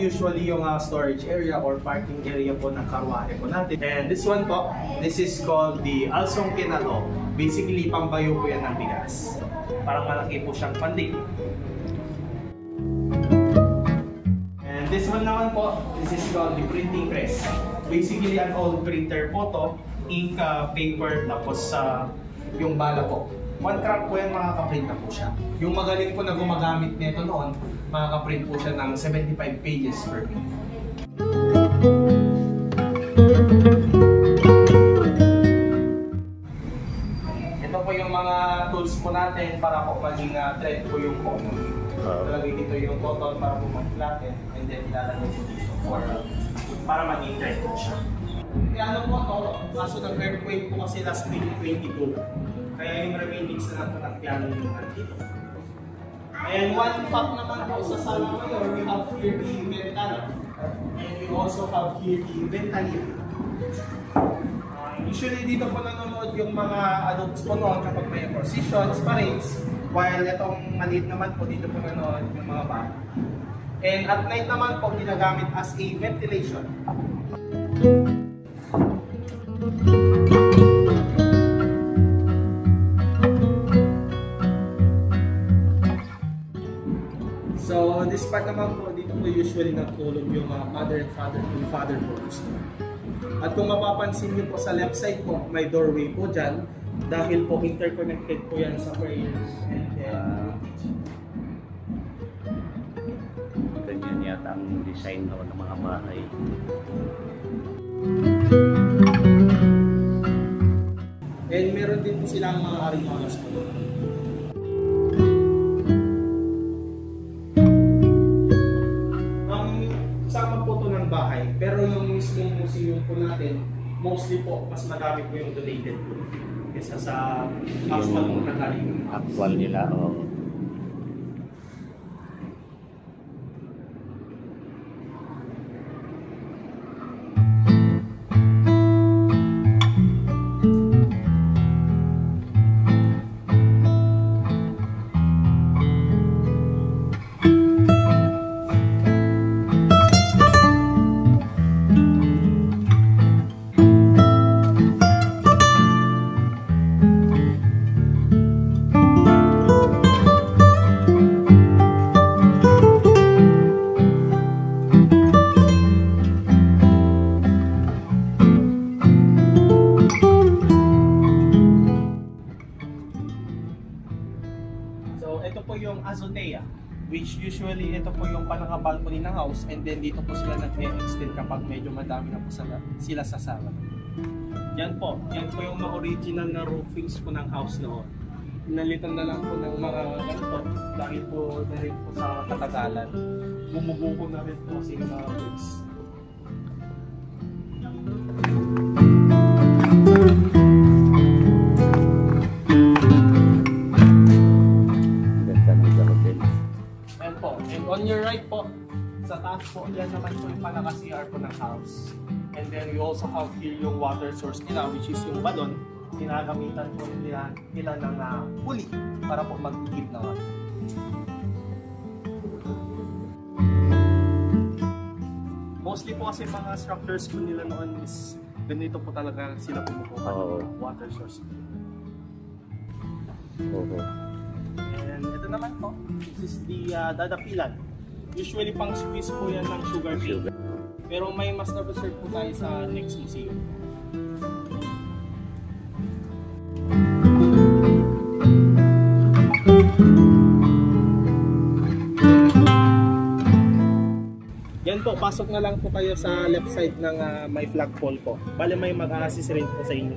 usually yung storage area or parking area po ng karwahe po natin. And this one po, this is called the Alsong Kinalo. Basically, pambayo po yan ng bigas. Parang malaki po siyang pandig. And this one naman po, this is called the printing press. Basically, an old printer po to. Ink, paper, tapos yung bala po. One crack po yan, makakaprint na po siya. Yung magaling po na gumagamit nito noon, makakaprint po siya ng 75 pages per minute. Ito po yung mga tools po natin para po maging thread po yung common. Talagay dito yung cotton para po mag-flatten and then ilalagay po dito para maging thread po siya. Ano po ito, kaso ng earthquake po kasi last 2022. Kaya yung remaining sa lang po nagpiano yung dito. And one fact naman po sa sala ngayon, we have here the ventana. And we also have here the ventanilla. Usually dito po nanonood yung mga adults po noon kapag may processions, parades. While itong maliit naman po dito po nanonood yung mga bata. And at night naman po ginagamit as a ventilation. So this part naman po, dito po usually nagtulog yung mother and father, yung father po gusto. At kung mapapansin niyo po sa left side po, may doorway po dyan. Dahil po interconnected po yan sa prayers and then ganyan yata ang design ng mga bahay. And meron din po silang mga arimalas po. Kasama po ito ng bahay, pero yung mismong museum po natin, mostly po, mas madami po yung donated po. Kesa sa actual po nagaling. Actual nila, o. Ito po yung azotea, which usually ito po yung panaka-balcony ng house, and then dito po sila nag-extend kapag medyo madami na po sila sa sala. Yan po yung mga original na roofings po ng house noon. Pinalitan na lang po ng mga ganito dahil po na rin po sa katagalan. Bumubuko na rin po kasi yung mga bricks. On your right po, sa taas po, yan naman po yung panaka-CR po ng house. And then we also have here yung water source nila, which is yung balon. Ginagamitan po nila ng pulley para po mag-keep na water. Mostly po kasi mga structures po nila noon is ganito po talaga sila pumukuha ng water source. And ito naman po, this is the dadapilan. Usually pang squeeze po yan ng sugar cane. Pero may mas na-reserve po tayo sa next museum. Yan po, pasok na lang po kayo sa left side ng may flagpole po. Bale may mag-a-assist rin po sa inyo.